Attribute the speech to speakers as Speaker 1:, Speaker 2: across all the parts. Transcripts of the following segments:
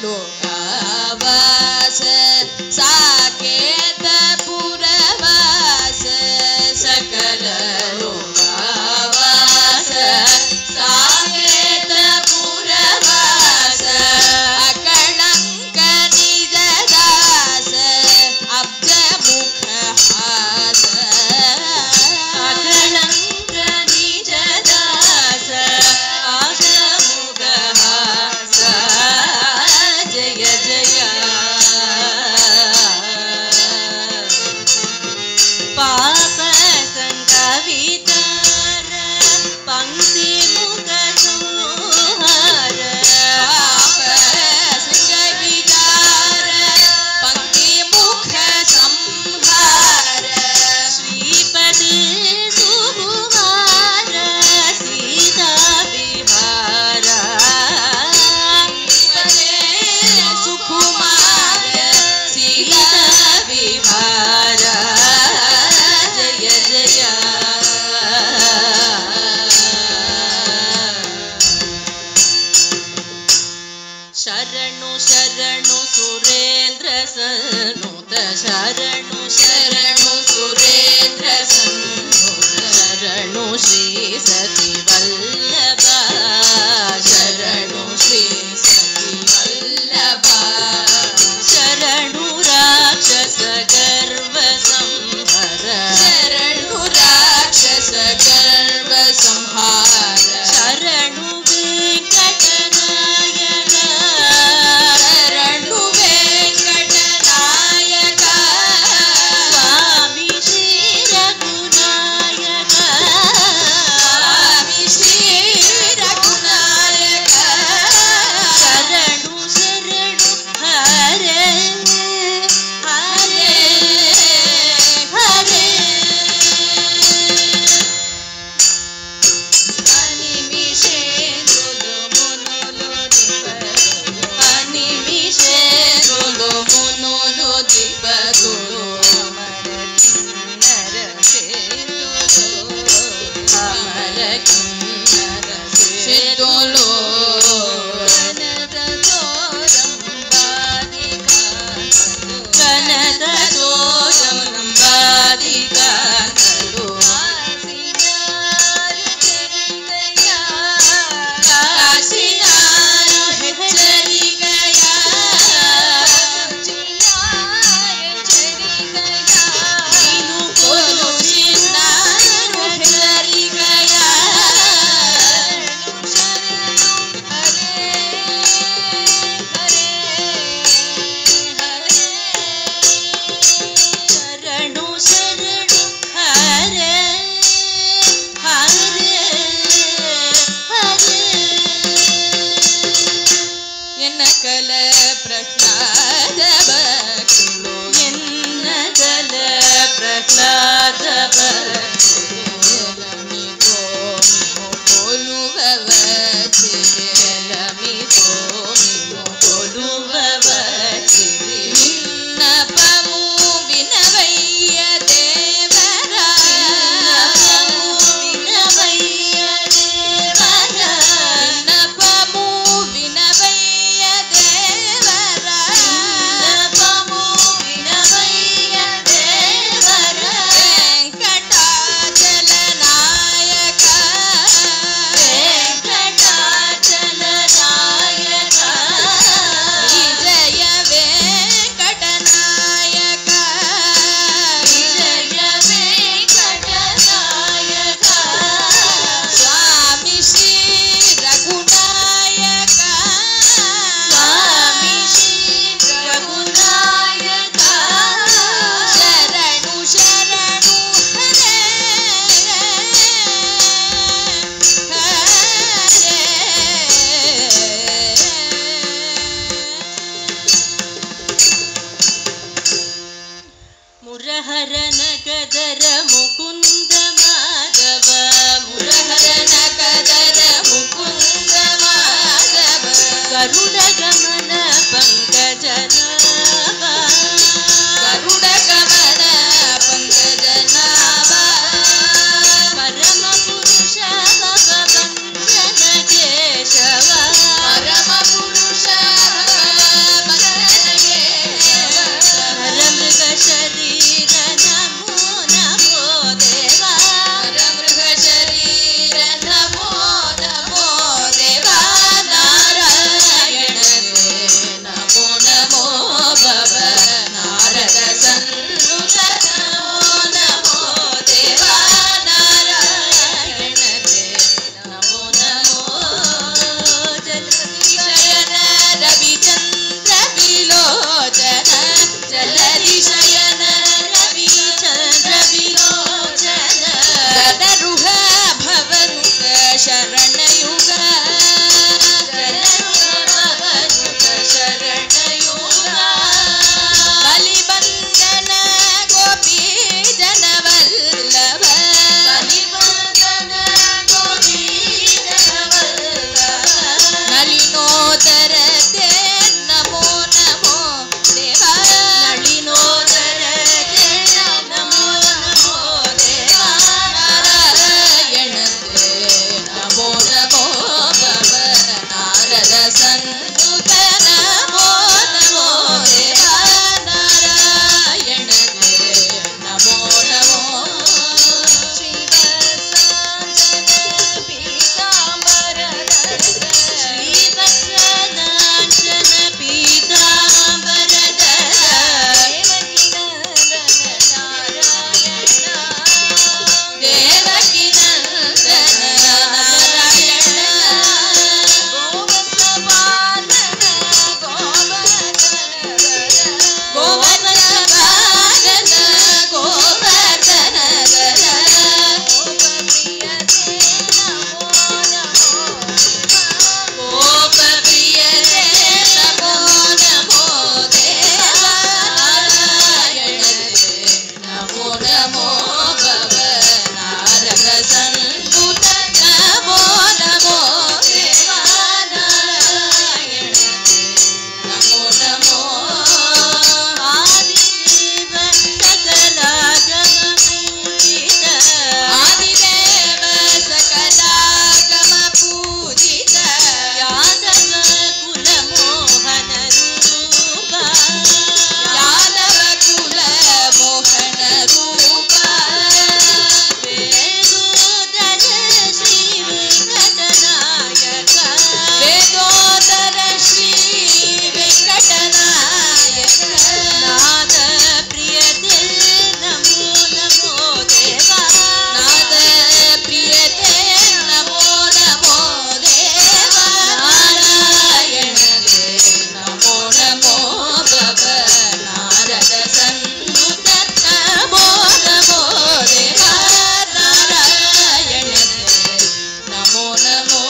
Speaker 1: ಲೋಕವಾಸ ಸಾಕೇತ ಪುರವಾಸ ಸಕಲ ಲೋಕವಾಸ ಸಾಕೇತ ಪುರವಾಸ ಅಕಳಂಕ ನಿಜ ದಾಸ ಅಬ್ಜ ಮುಖ ಹಾಸ ಅಕಳಂಕ ನಿಜ ದಾಸ ಅಬ್ಜ ಮುಖ ಹಾಸ ಜಯ ಜಯ ಪಾಪ ಸಂಕವಿತಾರ ಪಂಕ್ತಿ ಮುಖ ಸಂಹಾರ ಪಾಪ ಸಂಕವಿತಾರ ಪಂಕ್ತಿ ಮುಖ ಸಂಹಾರ ಶ್ರೀಪತಿ ಸುಕುಮಾರ ಸೀತಾ ವಿಹಾರ ಸುಕುಮಾರ ಸೀತಾ ವಿಹಾರ ಜಯ ಜಯ ಶರಣು ಶರಣು ಸುರೇಂದ್ರ ಸನ್ನುತ ಶರಣು ಶರಣು ಸುರೇಂದ್ರ ಸನ್ನುತ ಶರಣು ಶ್ರೀ ಸತಿ ವಲ್ಲಭ ಶರಣು ಶ್ರೀ ಸತಿ ವಲ್ಲಭ ಶರಣು ರಾಕ್ಷಸ ಗರ್ವ ಸಂಹಾರ ಶರಣು ರಾಕ್ಷಸ ಗರ್ವ ಸಂಹಾರ ಶರಣು ವೆಂಕಟನಾಯಕ ಶರಣು ವೆಂಕಟನಾಯಕ ಸ್ವಾಮಿ ಶ್ರೀ ರಘುನಾಯಕ ಸ್ವಾಮಿ ಶ್ರೀ ರಘುನಾಯಕ ಶರಣು ಶರಣು ಹರೇ ಹರೇ ಹರೇ ಅನಿಮಿಷೆ ಮೃದು ಮುನುಲು ದಿಪಗುರು ಅನಿಮಿಷೆ ಮೃದು ಮುನುಲು ದಿಪಗುರು ಅಮರ ಕಿನ್ನರ ಸೇತುಲು ಅಮರ ಕಿನ್ನರ ಸೇತುಲು ಕನದ ತೋರಂಬಾದಿಕಾನಲು ಕನದ ತೋರಂಬಾದಿಕಾನಲು ಕಾಶಿನಾರು ಹೆಚ್ಚರಿಕೆಯ ನೀನು ಕೊಲು ಚಿನ್ನಾರು ಹೆಚ್ಚರಿಕೆಯ ಹರೇ ಹರೇ ಹರೇ ಶರಣು ಶರಣು ಹರೇ ಹರೇ ಹರೇ ಎನ್ನ ಕಲ ಪ್ರಹ್ಲಾದ ಭಕ್ತುಳು ಎನ್ನ ಕಲ ಪ್ರಹ್ಲಾದ ಭಕ್ತುಳು ಎಲಮಿಗೋ ಮಿಮು ಕೊಲುವವ ಚಿರೆ ಎಲಮಿಗೋ ಮಿಮು ಕೊಲುವವ ಚಿರೆ ನಿನ್ನ ಪಮು ವಿನವಯ್ಯ ದೇವರ ಪಮು ವಿನವಯ್ಯ ದೇವರ ನಿನ್ನ ಪಮು ವಿನವಯ್ಯ ದೇವರ ನಿನ್ನ ಪಮು ವಿನವಯ್ಯ ದೇವರ ವೆಂಕಟಾಚಲ ನಾಯಕ ವೆಂಕಟಾಚಲ ನಾಯಕ ವಿಜಯ ವೆಂಕಟನಾಯಕ ವಿಜಯ ವೆಂಕಟನಾಯಕ ಸ್ವಾಮಿ ಶ್ರೀ ರಘುನಾಯಕ ಸ್ವಾಮಿ ಶ್ರೀ ರಘುನಾಯಕ ಶರಣು ಶರಣು ಹರೇ ಮುರಹರನ ಗದರ ಮುಕುಂದ ಮಾಧವ ಮುರಹರನ ಗದರ ಮುಕುಂದ ಮಾಧವ ಗರುಡ ಗಮನ ಪಂಕಜನಾಭ ಗರುಡ ಗಮನ ಪಂಕಜನಾಭ ಪರಮ ಪುರುಷ ಭಗವಂತನ ಕೇಶವ ಪರಮ ಪುರುಷ ಭಗವಂತನ ಶರಣಯುಗ ಶರಣಯುಗ ಬಲಿಬಂಧನ ಗೋಪಿ ಜನವಲ್ಲಭ ಬಲಿಬಂಧನ ಗೋಪಿ ಜನವಲ್ಲಭ ನಳಿನೋದರ ದೇ ನಮೋ ನಮೋ ದೇವ ನಳಿನೋದರ ದೇ ನಮೋ ನಮೋ ದೇವ ನಾರಾಯಣ ದೇ ನಮೋ ನಮೋ ಭವ ನಾರದ ಸಂತುತ ನಮೋ ನಮೋ ದೇವ ನಾರಾಯಣ ದೇ ನಮೋ ನಮೋ ಶ್ರೀವತ್ಸಾಂಜನ ಪೀತಾಂಬರಧರ ಶ್ರೀವತ್ಸಾಂಜನ ಪೀತಾಂಬರಧರ ದೇವಕಿ ನಂದನ ನಾರಾಯಣ ಗೋವರ್ಧನ ಗೋವರ್ಧನ ಗೋವರ್ಧನಗರ ಗೋಪಪ್ರಿಯರೇ ನಮೋ ನಮೋ ದೇವ ನಾರಾಯಣ ನಮೋ ನಮೋ ಭವ ನಾರದ ಸಂತುತ ನಮೋ ನಮೋ ದೇವ ನಾರಾಯಣ ನಮೋ ನಮೋ ಆದಿದೇವ ಸಕಲಾಗಮ ಪೂಜಿತ ಆದಿದೇವ ಸಕಲಾಗಮ ಪೂಜಿತ ಯಾದವ ಕುಲ ಮೋಹನ ರೂಪ ಯಾದವ ಕುಲ ಮೋಹನ ರೂಪ ವೇದೋದರ ಶ್ರೀ ವೆಂಕಟನಾಯಕ ವೇದೋದರ ಶ್ರೀ ವೆಂಕಟನಾಯಕ ನಾದ ಪ್ರಿಯತೆ ನಮೋ ನಮೋ ದೇವ ನಾದ ಪ್ರಿಯತೆ ನಮೋ ನಮೋ ದೇವ ನಾರಾಯಣ ನಮೋ ನಮೋ ಭವ ನಾರದ ಸಂತುತ ನಮೋ ನಮೋ ದೇವ ನಾರಾಯಣ ನಮೋ ನಮೋ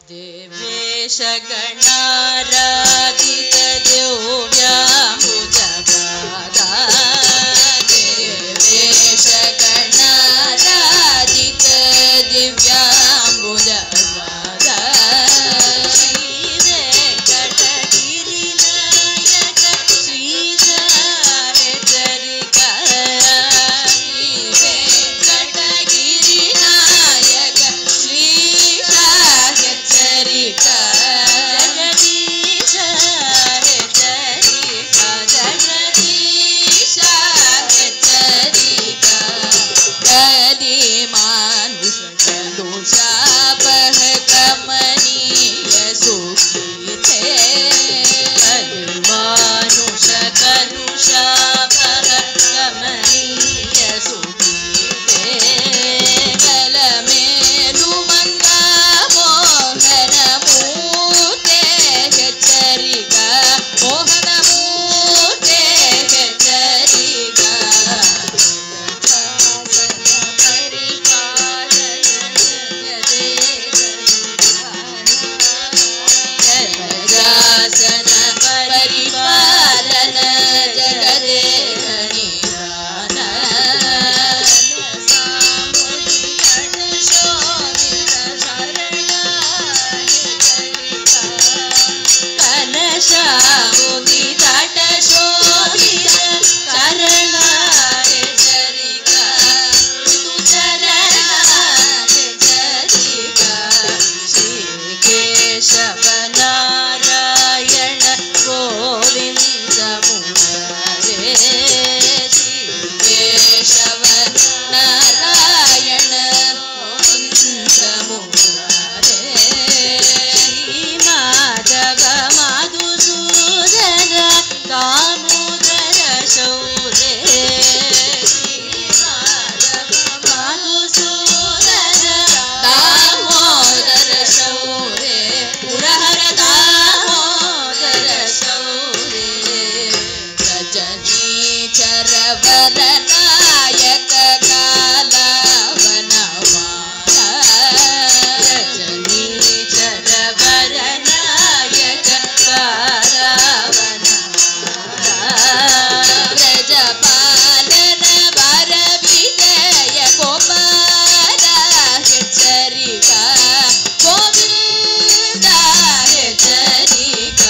Speaker 1: ದೇವೇಶ ಗಣಾರಾಧಿತ ದಿವ್ಯಾಮೃತಪಾದ ದೇವೇಶ ಗಣಾರಾಧಿತ ದಿವ್ಯಾಮೃತಪಾದ ಶ್ರೀ ವೆಂಕಟಗಿರಿನಾಯಕ ಶ್ರೀಧರ ಚರಿಕ ಶ್ರೀ ವೆಂಕಟಗಿರಿನಾಯಕ ಶ್ರೀಧರ ಚರಿಕ ಜಗದೀಶ ಚರಿಕ ಜಗದೀಶ ಚರಿಕ ಕಲಿ ಮಾನುಷ ಕಲುಷಾಪಹ ಕಮನೀಯ ಸುಖೀತೆ ಕಲಿ ಮಾನುಷ ಕಲುಷಾಪಹ ಕಮನೀಯ ಸುಖೀತೆ ಕಲ ಮೇಲು ಮಂಗ ಮೋಹನ ಮೂರ್ತೆ ಚರಿಕ ಮೋಹನ ಮೂರ್ತೆ ಚರಿಕ ಜಗದಾಸನ ಪರಿಪಾಲನ ಜಗದೇ ನಿಧಾನ ಕಲಶ ಮುಗಿದಾಟ ಶೋಭಿತ ಚರಣ ಚರಿಕ ಚರಣ ಚರಿಕ ಶ್ರೀ ಕೇಶವ ನಾರಾಯಣ ನಾಯಕ ಕಾಲವನವಾನ ರಜನಿ ಚರವರ ನಾಯಕ ಕಾಲವನವಾನ ಬ್ರಜಪಾಲನ ವರ ವಿಜಯ ಗೋಪಾಲ ಹೆಚ್ಚರಿಕ ಗೋವಿಂದ ಹೆಚ್ಚರಿಕ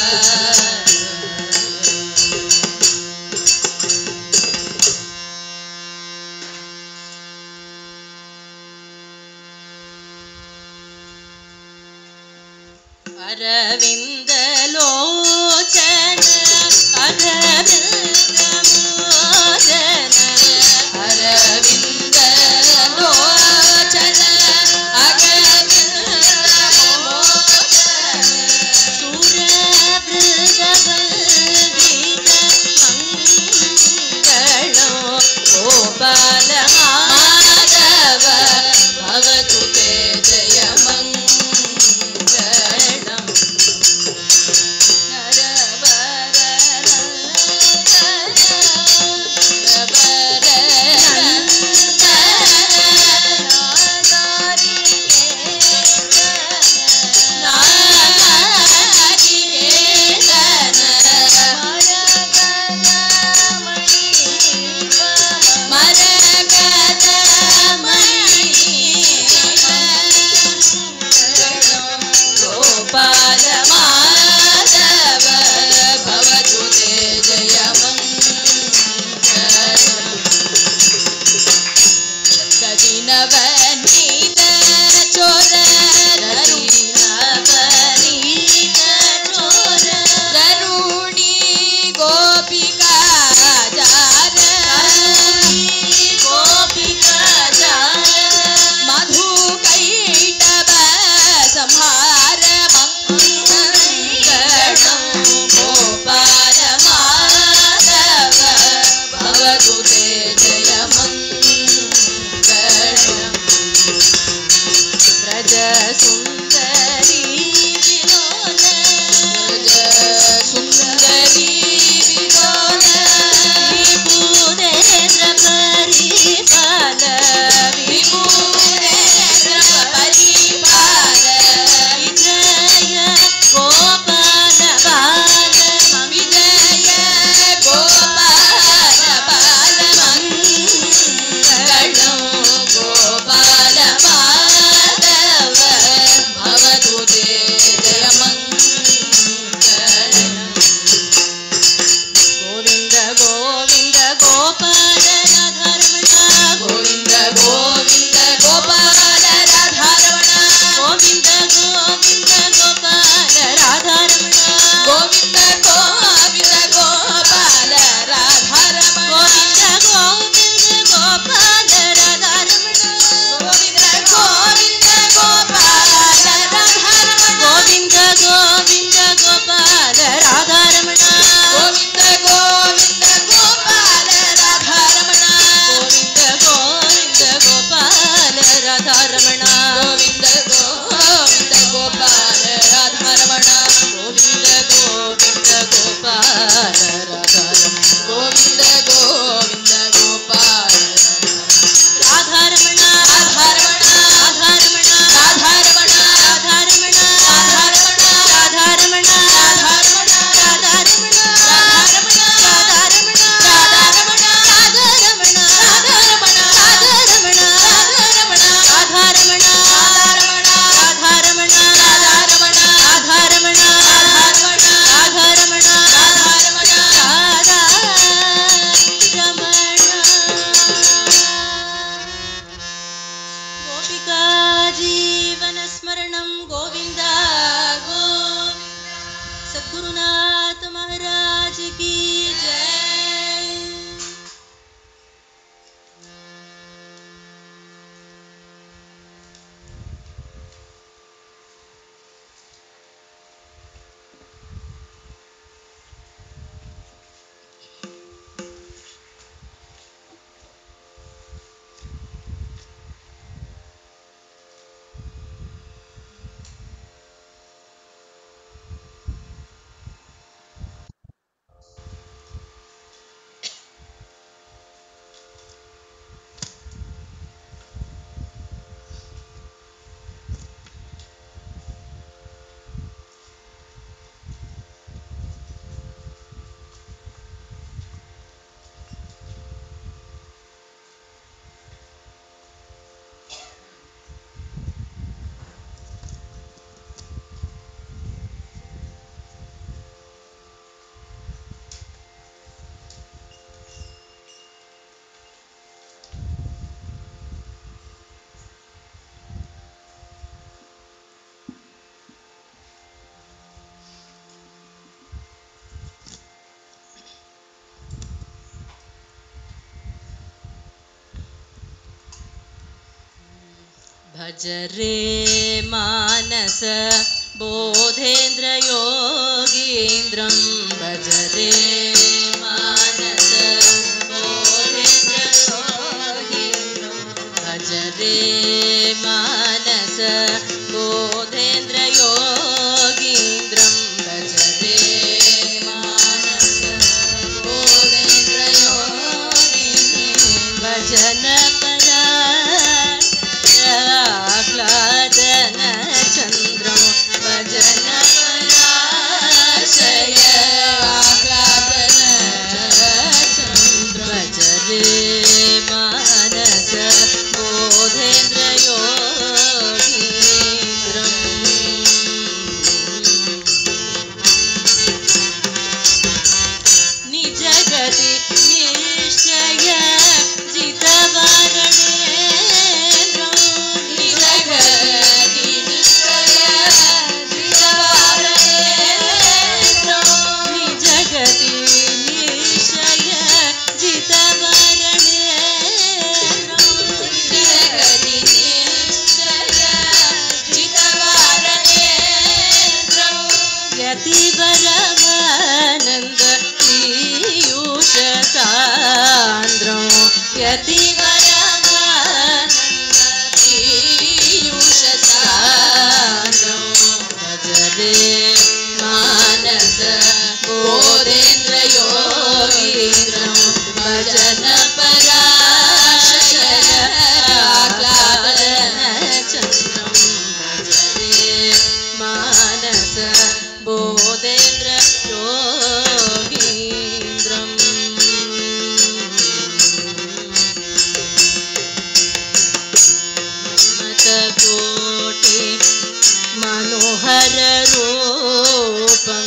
Speaker 1: ಅರವಿಂದ ಲೋಚನ ಅರವಿಂದ ಮೋಚನ ಅರವಿಂದ ಲೋಚನ ಅರವಿಂದ ಮೋಚನ ಸುರಭೃಗ ವಂದಿತ ಮಂಗಳೋ ಗೋಪಾಲ ಮಾಧವ ಭವತು ತೇ ಜಯ ರಾಧಾರಮಣ भज रे मानस बोधेन्द्र योगीन्द्रं भज रे मानस बोधेन्द्र योगीन्द्रं भज रे मानस बोधेन्द्र योगीन्द्रं भज रे मानस बोधेन्द्र योगीन्द्रं भजन आह्लादन चन्द्रं भजन पराशय आह्लादन चन्द्र भज रे मानस बोधेन्द्र योगीन्द्रं निज गति निश्चय जितवारणे यतिवरमानन्द पीयूष सान्द्रं यतिवरमानन्द पीयूष सान्द्रं भज रे मानस बोधेन्द्र योगीन्द्रं भजन पराशय आह्लादन चन्द्रं भज रे मानस बोधेन्द्र योगीन्द्रं मत्कोटि मनोहर रूपं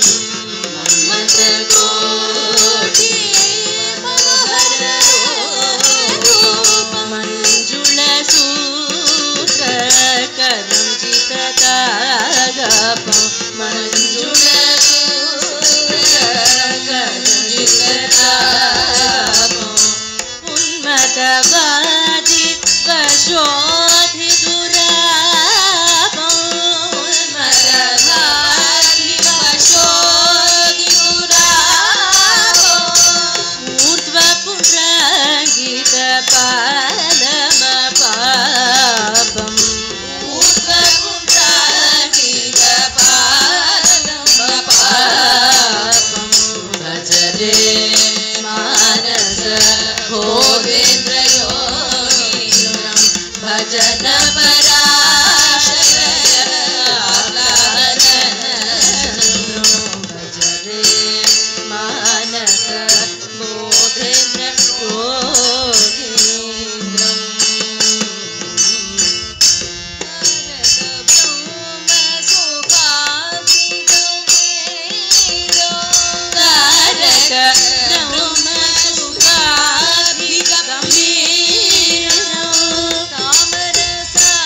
Speaker 1: मत्कोटि मनोहर रूपं मंजुल सूत्रकरं जितदागपं मंजुल सूत्रकरं जितदागपं उन्मत्तवादी वशोधि दुरापं उन्मत्तवादी वशोधि दुरापं ऊर्ध्वपुण्ड्रगीत पालम पापम् ऊर्ध्वपुण्ड्रगीत पालम पापं भज रे मानस बोधेन्द्र योगीन्द्रं भजन पराशय आह्लादन चन्द्रं भज रे मानस बोधेन्द्र योगीन्द्रं तारक ब्रह्म सुखाधिगम्भीरं तामरसा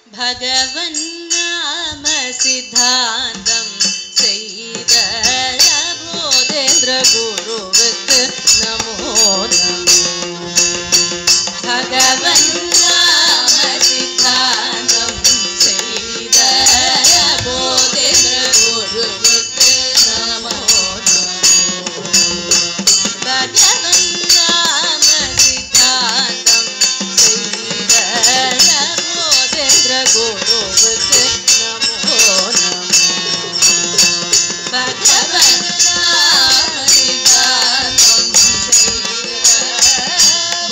Speaker 1: भगवन् नाम सिद्धांतम செய்த போதேந்திர குருவுக்கு நமோ நமோ. भगवन् नाम सिद्धांतम செய்த போதேந்திர குருவுக்கு நமோ நமோ. भगवन् नाम सिद्धांतम செய்த போதேந்திர குருவுக்கு நமோ நமோ. भगवन् नाम सिद्धांतम செய்த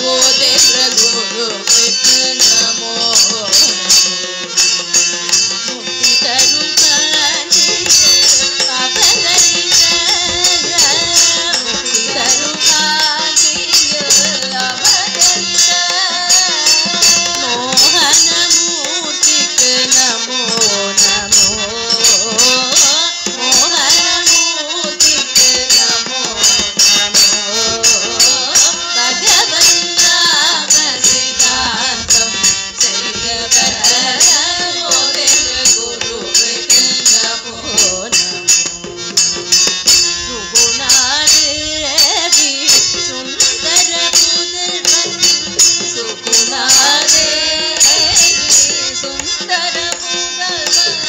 Speaker 1: போதேந்திர குருவுக்கு நமோ நமோ. முக்தி தரும் காஞ்சியில் அவதரித்த முக்தி தரும் காஞ்சியில் அவதரித்த மோகனமூர்த்திக்கு நமோ நமோ. மோகனமூர்த்திக்கு நமோ நமோ. भगवन् नाम सिद्धांतम செய்த போதேந்திர குருவுக்கு நமோ நமோ. சுகுணாதேவி சுந்தர புதல்வன் சுகுணாதேவி சுந்தர புதல்வன்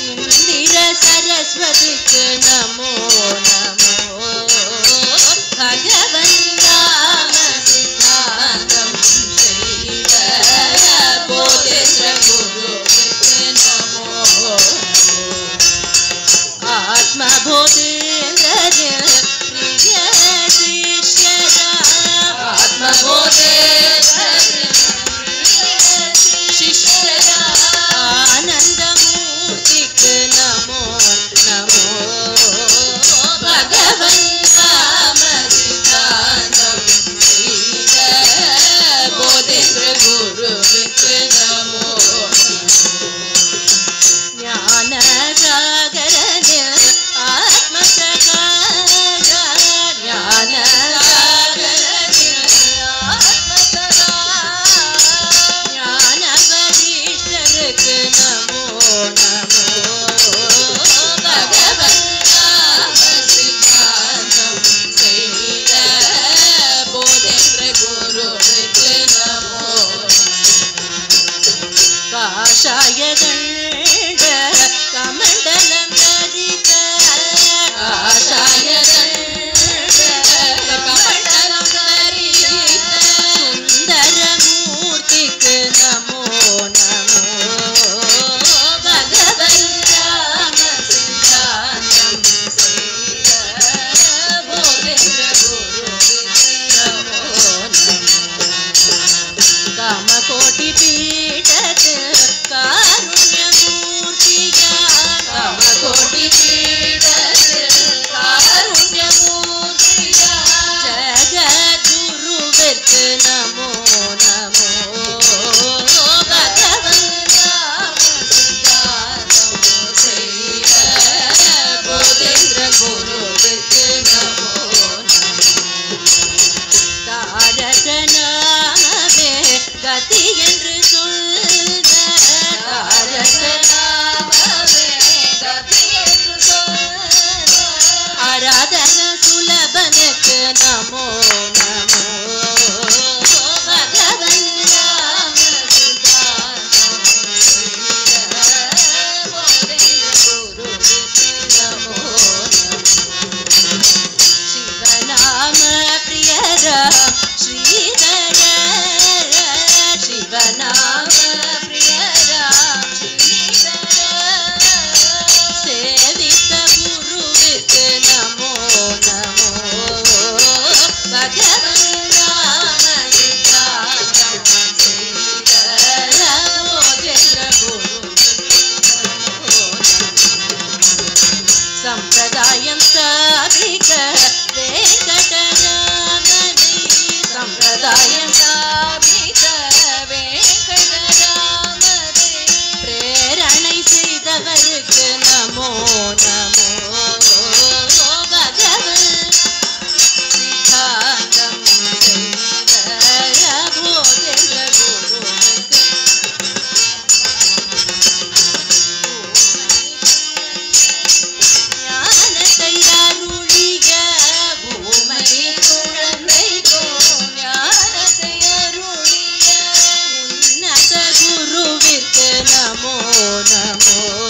Speaker 1: இந்திர சரஸ்வதிக்கு நமோ நமோ. भगवन् नाम सिद्धांतम செய்த போதேந்திர குருவுக்கு நமோ நமோ. आत्मबोधेन्द्र प्रिय शिष्यरा आत्मबोधेन्द्र शिष्यरा आनंदमूर्तिக்கு நமோ நமோ. भगवन् नाम सिद्धांतम செய்த போதேந்திர குருவுக்கு நமோ நமோ. ज्ञान सागर आत्मप्रकाश ज्ञान सागर आत्मप्रकाश ज्ञान वरिष्ठருக்கு நமோ நமो. भगवन् नाम सिद्धांतम செய்த போதேந்திர குருவுக்கு நமோ நமோ. காஷாய கண்ட கமண்டலம் தரித்த காஷாய கண்ட கமண்டலம் தரித்த சுந்தரமூர்த்திக்கு நமோ நமோ. भगवन् नाम सिद्धांतम செய்த போதேந்திர குருவுக்கு நமோ நமோ. कामकोटि पीठत कारुण्यमूर्तिया कामकोटि पीठत कारुण्यमूर्तिया जगद्गुरुविற்கு நமோ நமோ. भगवन् नाम सिद्धांतम செய்த போதேந்திர குருவிற்கு நமோ நமோ. தாரக நாமமே கதி என்று சொல்ல தாரக நாமமே கதி என்று சொல்ல ஆராதன சுலபனுக்கு நமோ நமோ. भगवन् नाम सिद्धांतम செய்த போதேந்திர குருவுக்கு நமோ நமோ. शिवनाम प्रियरा श्रीधर शिवनाम प्रियरा श्रीधर सेवित गुरुविற்கு நமோ நமோ. नमो नमो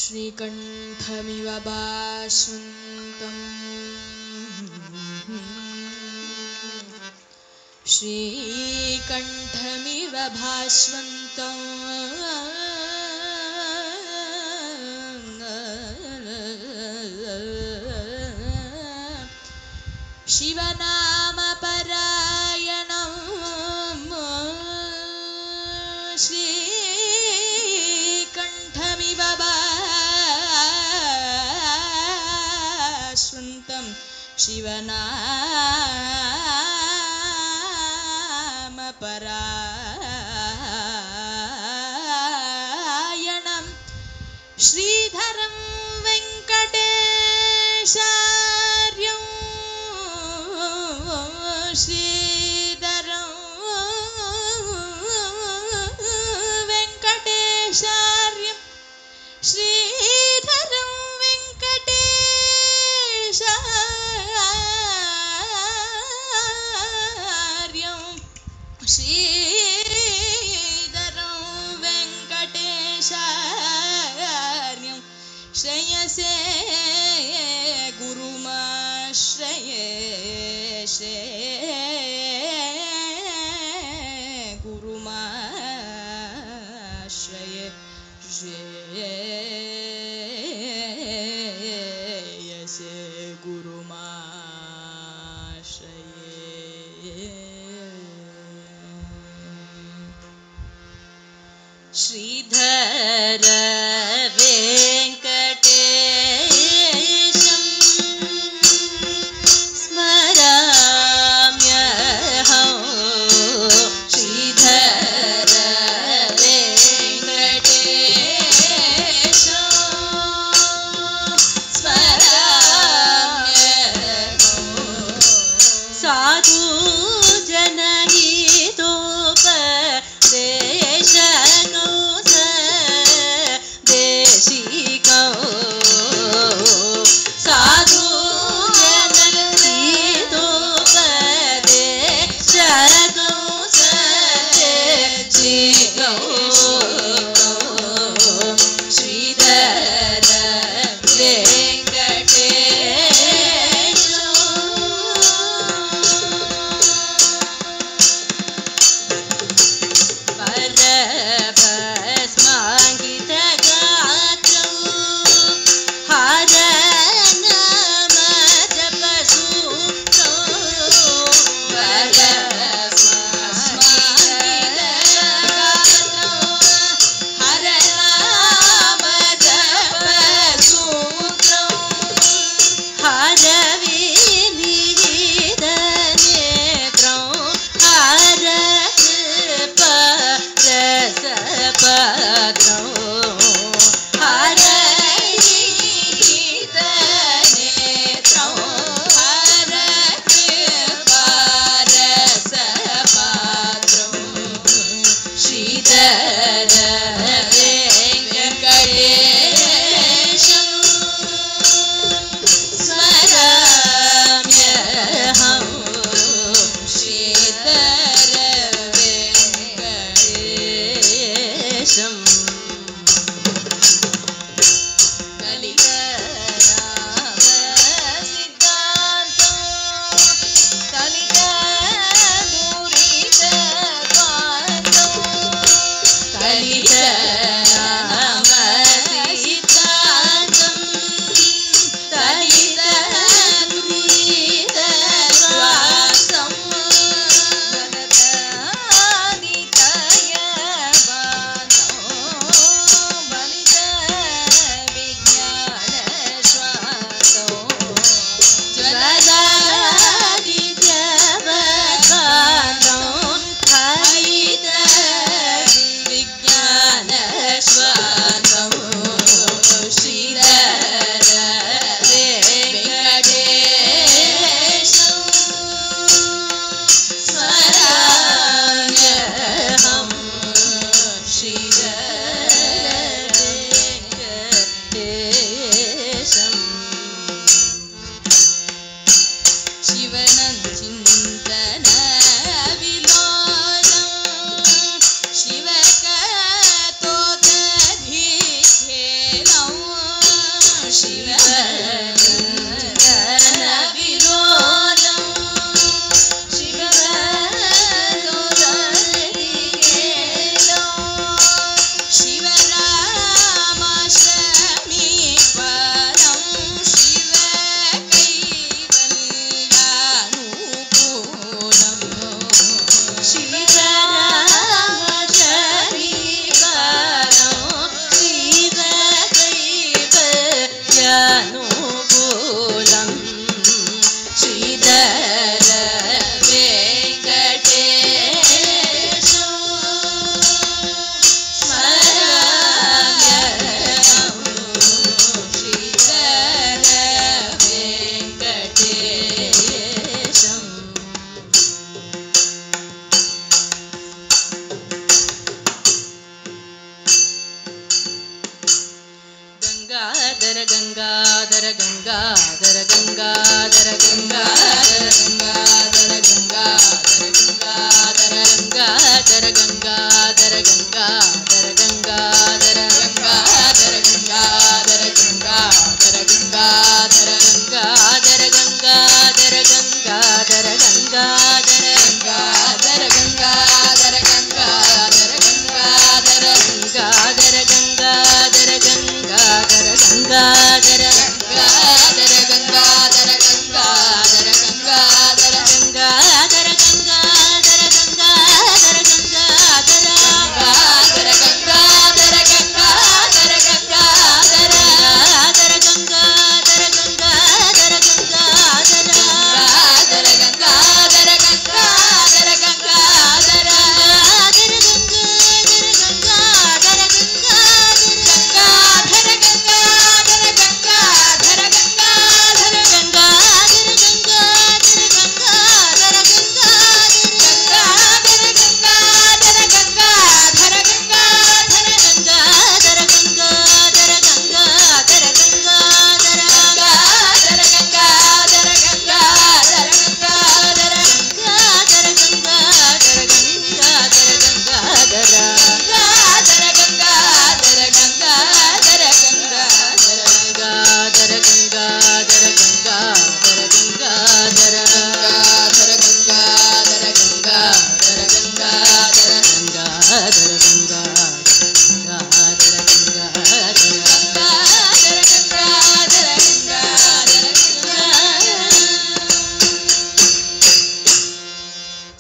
Speaker 2: श्रीकण्ठमिव भास्वन्तम् श्रीकण्ठमिव भास्वन्तम् शिवनामपरायणम् श्रीकण्ठमिव भास्वन्तम् शिवनामपरायणम् श्रीधरं वेङ्कटेशम् से गुरुमाश्रये गुरुमाश्रये श्रेयसे गुरुमाश्रये श्रीधर वेंकटेशं स्मराम्यहं श्रीधर वेंकटेशं स्मराम्यहं साधु जनहितोपदेशनो देशिकौ साधु जनहितोपदेशनो देशिकौ श्रीधर वेंकटेशं परभस्माङ्कितगात्रं हरनामजपसूत्रं परभस्माङ्कितगात्रं हरनामजपसूत्रं हरविनिहितनेत्रं हरकृपारसपत्रं हरविनिहितनेत्रं हरकृपारसपत्रं श्रीधर वेंकटेशं स्मराम्यहं श्रीधर वेंकटेशं कलितरामसिद्धान्तं कलितदुरितद्वान्तं कलितरामसिद्धान्तं कलितदुरितद्वान्तं स्मराम्यहं श्रीधर वेंकटेशं शिवनञ्चिन्तनविलोलं शिवकतोदधिखेलं शिवनञ्चिन्तनविलोलं शिवकतोदधिखेलं शिवरामाश्रमीपदं शिवकैवल्यानुकूलं शिवरामाश्रमीपदं शिवकैवल्यानुकूलं श्रीधर वेंकटेशं स्मराम्यहं श्रीधर वेंकटेशं गंगाधर गंगाधर गंगाधर गंगाधर गंगाधर गंगाधर गंगाधर गंगाधर गंगाधर गंगाधर गंगाधर गंगाधर गंगाधर गंगाधर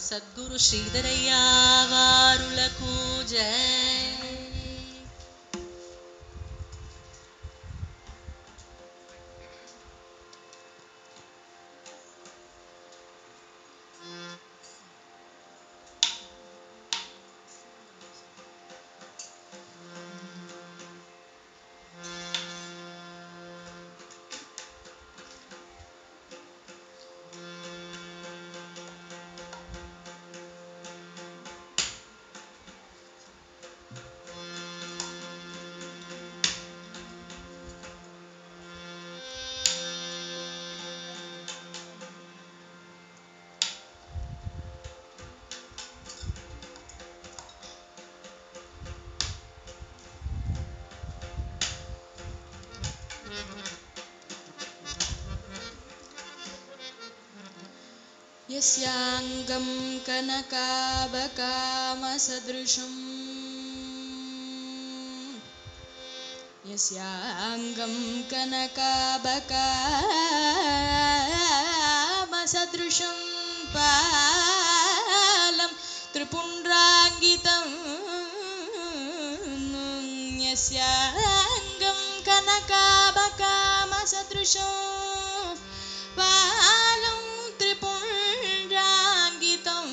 Speaker 2: సద్గురు శ్రీధరయ్య వారులకు జై. यस्यांगं कनकाबकामसदृशम् यस्यांगं कनकाबकामसदृशं पालं त्रिपुण्ड्राङ्गितं यस्यांगं कनकाबकामसदृशं पालं त्रिपुण्ड्राङ्गितं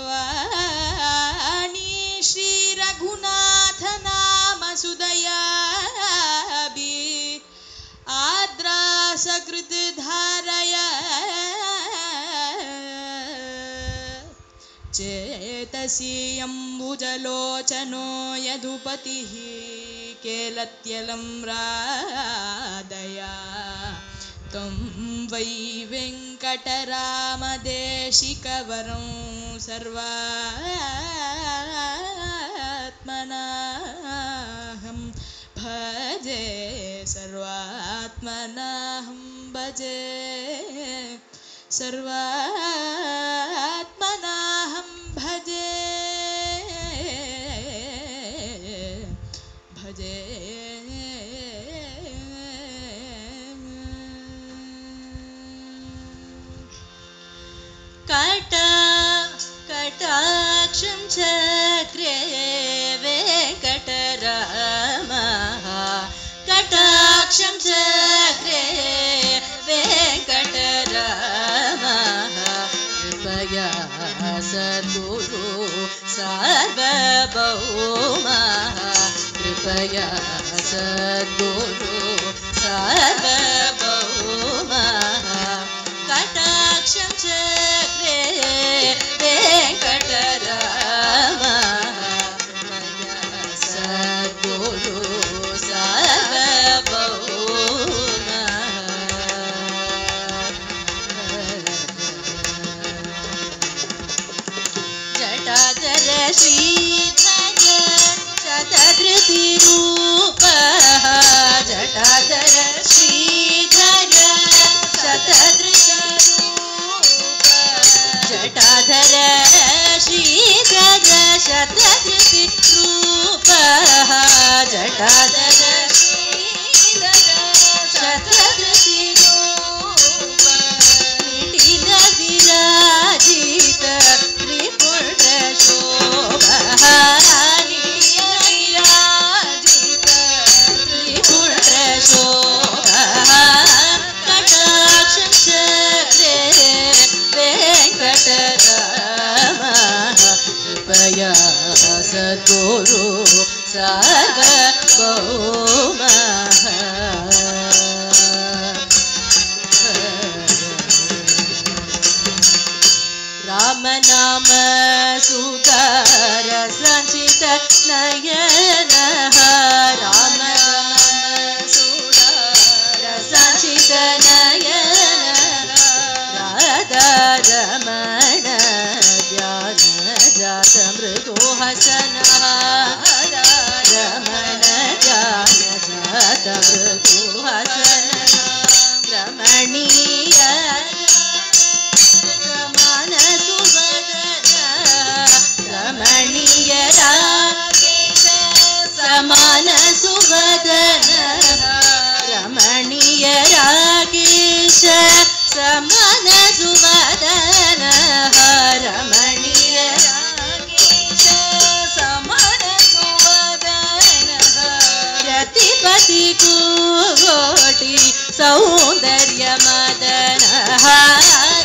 Speaker 2: वाणी श्रीरघुनाथ नाम सुदयाभि आद्रा सकृत धारया चेतसि अम्बुजलोचनो यदुपतिः केलत्यलं राधया तं वै वेङ्कटरामदेशिकवरं सर्वात्मनाहं भजे सर्वात्मनाहं भजे सर्वात्मनाहं भजे भजे कटाक्षं चक्रे वेङ्कटरामः कटाक्षं चक्रे वेङ्कटरामः कृपया सद्गुरु सार्वभौमः कृपया सद्गुरु सार्वभौमः कटाक्षं चक्रे वेङ्कटरामः सद्गुरु सार्वभौमः जटाधर श्रीधर शतधृतिरूपः जटाधर श्रीधर जटाधर श्रीधर शतधृतिरूपः ಜಟಾಧರ ಶ್ರೀಧರ ಶತಧೃತಿ ರೂಪ ನಿಟಿಲ ವಿರಾಜಿತ ತ್ರಿಪುರ ಶೋಭಾ ನಿಟಿಲ ವಿರಾಜಿತ ತ್ರಿಪುರ ಶೋಭಾ ಕಟಾಕ್ಷಂ ಚಕ್ರೆ ವೆಂಕಟರಾಮ ಕೃಪಯಾ ಸದ್ಗುರು ಸಾರ್ವಭೌಮ ರಾಮ ನಾಮ ಸುಧಾರ ಸಂಚಿತ ನಯನ ರಾಮ ಸುಧಾರ ಸಂಚಿತ ನಯನ ರಾಧಾ ರಮಣ ಧ್ಯಾನ ಜಾತ ಮೃದು ಹಸನ ರಮಣ ಧ್ಯಾನ ಜಾತ ಮೃದು ಹಸನ ರಮಣೀಯ ಸಮಾನ ಸುವದನ ರಮಣೀಯ ರಾಕೇಶ ಸಮಾನ ಸುವದನ ರಮಣೀಯ ರಾಕೇಶ ಸಮಾನ ಸುವದನ ರಮಣೀಯ ರಾಕೇಶ ಸಮಾನ ಸುವದನ ರತಿಪತಿ ಕೋಟಿ ಸೌಂದರ್ಯ ಮದನ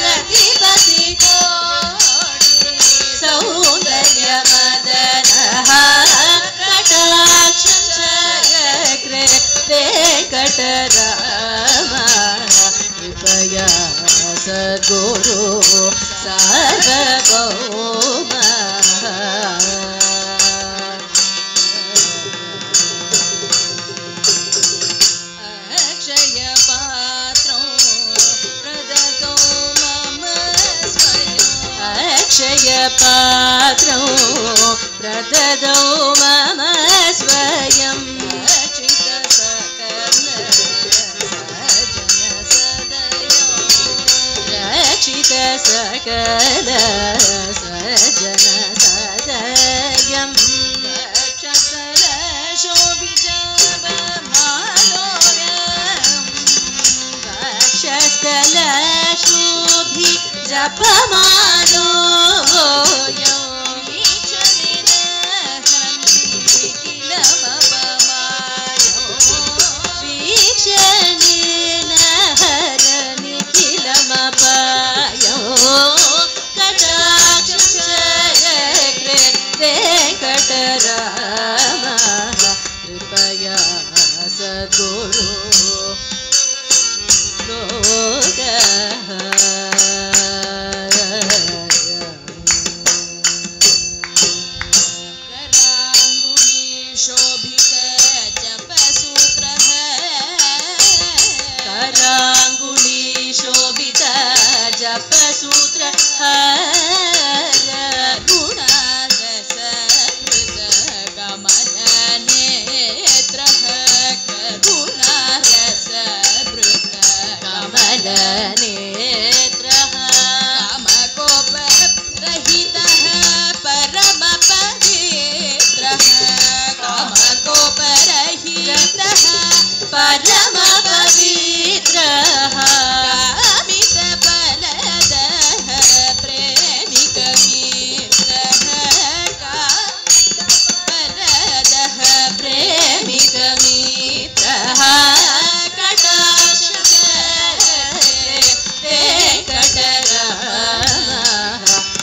Speaker 2: ರತಿಪತಿ ಕೋಟಿ ಸೌಂದರ್ಯ ಮದನ ಕಟಾಕ್ಷ ಚಕ್ರೆ ವೆಂಕಟರಾಮ ಕೃಪಯಾ ಸದ್ಗುರು ಸಾರ್ವಭೌಮ ಅಕ್ಷಯ ಪಾತ್ರಂ ಪ್ರದತೋ ಮಮ ಸ್ವಯಂ ಅಕ್ಷಯ ಪಾತ್ರಂ ಪ್ರದತೋ ಮಮ ಸ್ವಯಂ ರಕ್ಷಿತ ಸಕಲ ಸಜ್ಜನ ಸದಯಂ ರಕ್ಷಿತ ಸಕಲ ಸಜ್ಜನ ಸದಯಂ ವಕ್ಷಸ್ಥಲ ಶೋಭಿತ ವಕ್ಷಸ್ಥಲ ಶೋಭಿ ಜಪಮಾನೋ ವೆಂಕಟರಾಮ ಕೃಪಯಾ ಸದ್ಗುರು ಲೋಕ ಕರಾಂಗುಲಿ ಶೋಭಿತ ಜಪಸೂತ್ರ ಕರಾಂಗುಲಿ ಶೋಭಿತ ಜಪಸೂತ್ರ नेत्रः कामकोपरहितः परम पवित्रः कामकोपरहितः परम पवित्रः कामितफलदः प्रेमिकमित्रः कामितफलदः प्रेमिकमित्रः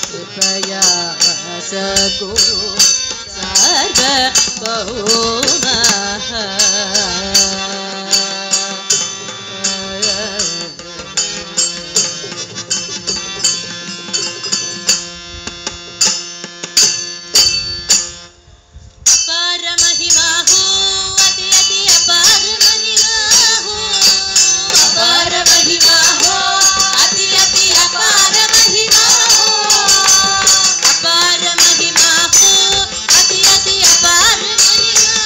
Speaker 2: कृपया सद्गुरु सार्वभौम अपार महिमा हो अति अति अपार महिमा हो अपार महिमा हो अति अति अपार महिमा हो अपार महिमा हो अति अति अपार महिमा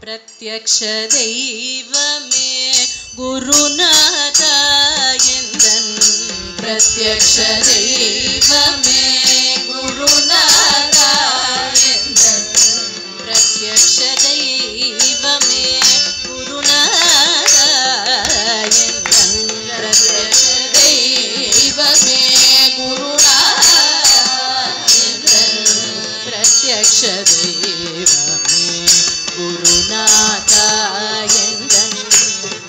Speaker 2: பிரத்யக்ஷ தெய்வமே குருநாத எந்தன் பிரத்யக்ஷ தெய்வமே குருநாத எந்தன் பிரத்யக்ஷ தெய்வமே குருநாத எந்தன் பிரத்யக்ஷ தெய்வமே குருநாத எந்தன் பிரத்யக்ஷ தெய்வமே குருநாத எந்தன்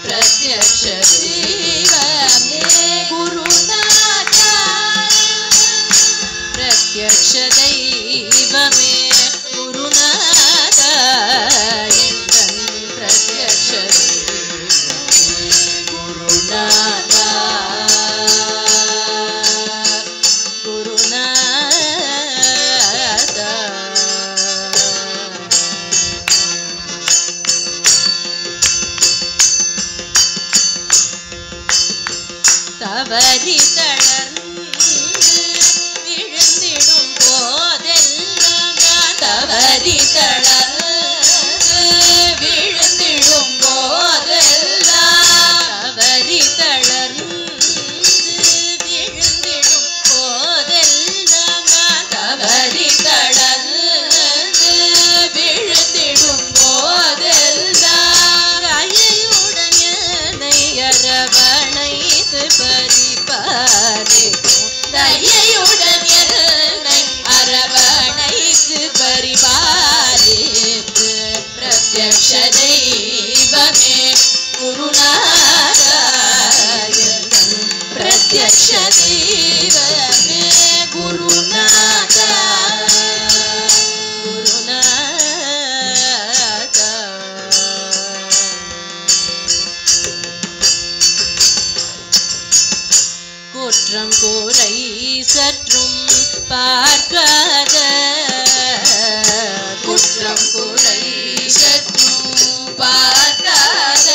Speaker 2: பிரத்யக்ஷ தெய்வமே குருநாத பிரத்யக்ஷ தெய்வமே குருநாத எந்தன் பிரத்யக்ஷ தெய்வமே குருநாத தவறி தளர்ந்து விழுந்திடும் போதெல்லாம் தவறி தளர்ந்து விழுந்திடும் போதெல்லாம் தவறி தளர்ந்து விழுந்திடும் போதெல்லாம் தவறி தளர்ந்து விழுந்திடும் போதெல்லாம் கையுடன் என்னை அரவணைத்து பரிபாலிக்கும் தயையுடன் என்னை அரவணைத்து பரிபாலித்து பிரத்யக்ஷ தெய்வமே குருநாத எந்தன் பிரத்யக்ஷ தெய்வமே குருநாத குருநாத குற்றம் குறை சற்றும் பார்க்காத குற்றம் குறை சற்றும் பார்க்காத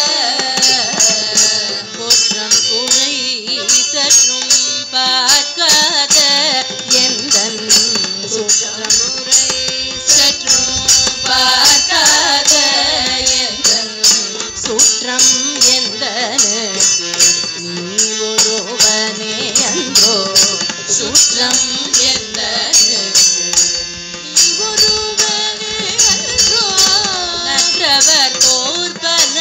Speaker 2: குற்றம் குறை சற்றும் பார்க்காத எந்தன் குற்றம் குறை சற்றும் பார்க்காத எந்தன் சுற்றம் எந்தனுக்கு நீ ஒருவனே அன்றோ சுற்றம் எந்தனுக்கு நீ ஒருவனே அன்றோ நற்றவர் தோற்பன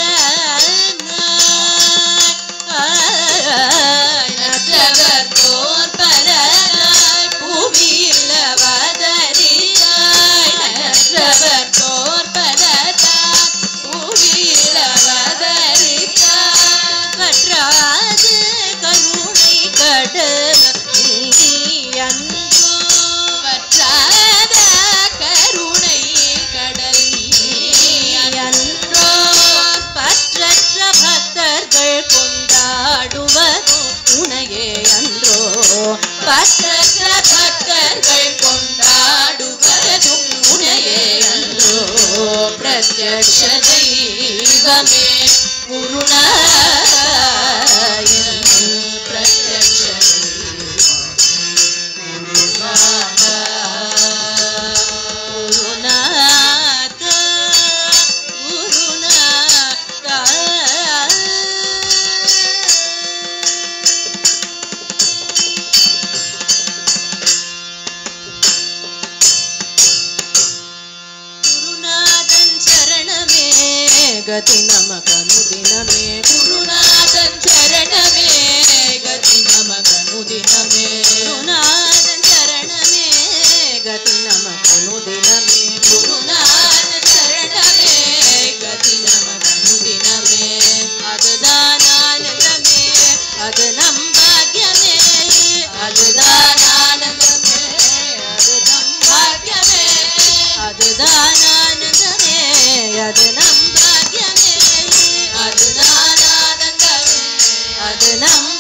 Speaker 2: நற்றவர் தோற்பன புவியில் அவதரித்தாய் நற்றவர் தோற்பன புவியில் அவதரித்தாய் வற்றாது கருணை கடல் நீ அன்றோ வற்றாத கருணை கடல் நீ அன்றோ பற்றற்ற பக்தர்கள் கொண்டாடுவதோ உனையே அன்றோ பற்றற்ற பக்தர்கள் கொண்டாடுவதும் உனையே அன்றோ பிரத்யக்ஷ தெய்வமே குருநாத எந்தன் பிரத்யக்ஷ குருநாத குருநாத குருநாத குருநாதன் சரணமே கதி நமகனுதினமே குருநாதன் சரணமே கதி நமகனுதினமே குருநாதன் சரணமே கதி நமகனுதினமே குருநாதன் சரணமே கதி நமகனுதினமே அதுதான் ஆனந்தமே அது நம் பாக்யமே அதுதான் ஆனந்தமே அது நம் பாக்யமே அதுதான் ஆனந்தமே அது நம் பாக்யமே அதுதான் ஆனந்தமே அது நம்